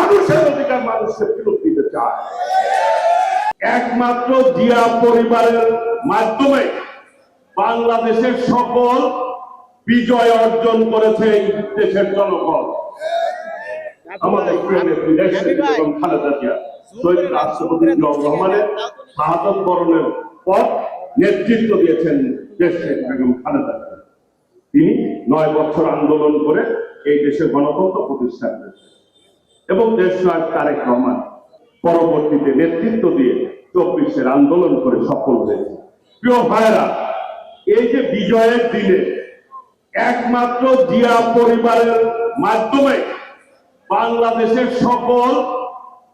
মানুষের অধিকার মানুষকে ফেরত দিতে চায়। একমাত্র জিয়া পরিবারের মাধ্যমে বাংলাদেশের সকল বিজয় অর্জন করেছে এই দেশের জনগণ। আমাদের খালেদা জিয়া শহীদ রাষ্ট্রপতি জিয়াউর রহমানের শাহাদত বরণের পর নেতৃত্ব দিয়েছেন দেশের বেগম খালেদা জিয়া। তিনি 9 বছর আন্দোলন করে এই দেশে গণতন্ত্র প্রতিষ্ঠা করেছেন এবং দেশ নায়ক তারেক রহমান পরবর্তীতে নেতৃত্ব দিয়ে 24-এর আন্দোলন করে সফল হয়েছে। প্রিয় ভাইরা, এই যে বিজয়ের দিনে একমাত্র জিয়া পরিবারের মাধ্যমে বাংলাদেশের সকল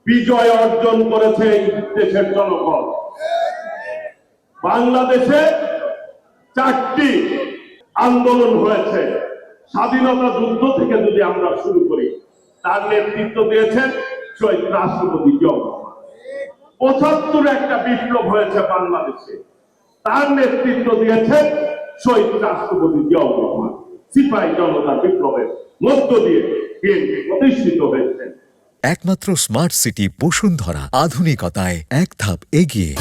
বিজয় অর্জন করেছে এই দেশের জনগণ। বাংলাদেশে 4টি আন্দোলন হয়েছে। স্বাধীনতা যুদ্ধ থেকে যদি আমরা শুরু করি, তার নেতৃত্ব দিয়েছেন শহীদ রাষ্ট্রপতি জিয়াউর রহমান। 75 একটা বিপ্লব হয়েছে বাংলাদেশে, তার নেতৃত্ব দিয়েছেন শহীদ রাষ্ট্রপতি জিয়াউর রহমান। সিপাহী জনতার বিপ্লবের মধ্য দিয়ে বিএনপি প্রতিষ্ঠিত হয়েছে। একমাত্র স্মার্ট সিটি বসুন্ধরা, আধুনিকতায় এক ধাপ এগিয়ে।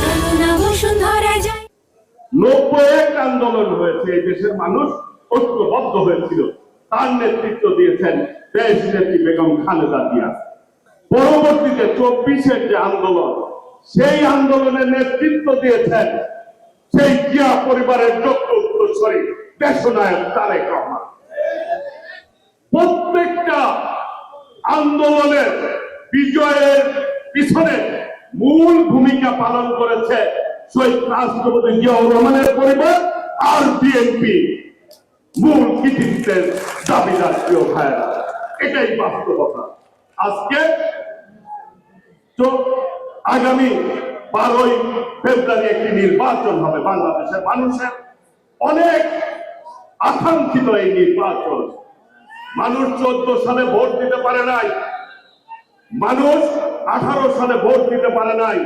91 আন্দোলন হয়েছে, এই দেশের মানুষ ঐক্যবদ্ধ হয়েছিল, তার নেতৃত্ব দিয়েছেন দেশ নেত্রী বেগম খালেদা জিয়া। পরবর্তীতে 24-এর যে আন্দোলন, সেই আন্দোলনের নেতৃত্ব দিয়েছেন সেই জিয়া পরিবারের যোগ্য উত্তরসূরি দেশনায়ক তারেক রহমান। প্রত্যেকটা আন্দোলনের বিজয়ের পিছনে মূল ভূমিকা পালন করেছে শহীদ রাষ্ট্রপতি জিয়াউর রহমানের পরিবার আর বিএনপি মূল কৃতিত্বের দাবিদার। প্রিয় ভাইয়েরা, এটাই বাস্তবতা। আজকে তো আগামী 12ই ফেব্রুয়ারি একটি নির্বাচন হবে। বাংলাদেশের মানুষের অনেক আকাঙ্ক্ষিত এই নির্বাচন। মানুষ 14 সালে ভোট দিতে পারে নাই, মানুষ 18 সালে ভোট দিতে পারে নাই,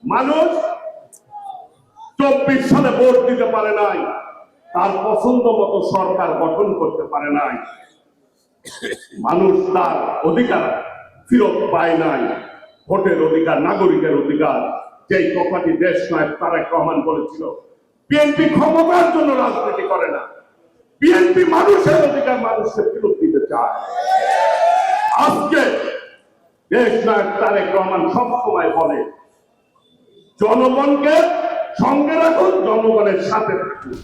মানুষ 24 সালে ভোট দিতে পারে নাই, তার পছন্দ মতো সরকার গঠন করতে পারে নাই, মানুষ তার অধিকার ফিরত পায় নাই। ভোটের অধিকার, নাগরিকের অধিকার, যেই কথাটি দেশ নায়ক তারেক রহমান বলেছিল। বিএনপি ক্ষমতার জন্য রাজনীতি করে না, বিএনপি মানুষের অধিকার মানুষকে ফেরত দিতে চায়। আজকে দেশ নায়ক তারেক রহমান সবসময় বলে, জনগণকে সঙ্গে রাখুন, জনগণের সাথে থাকুন।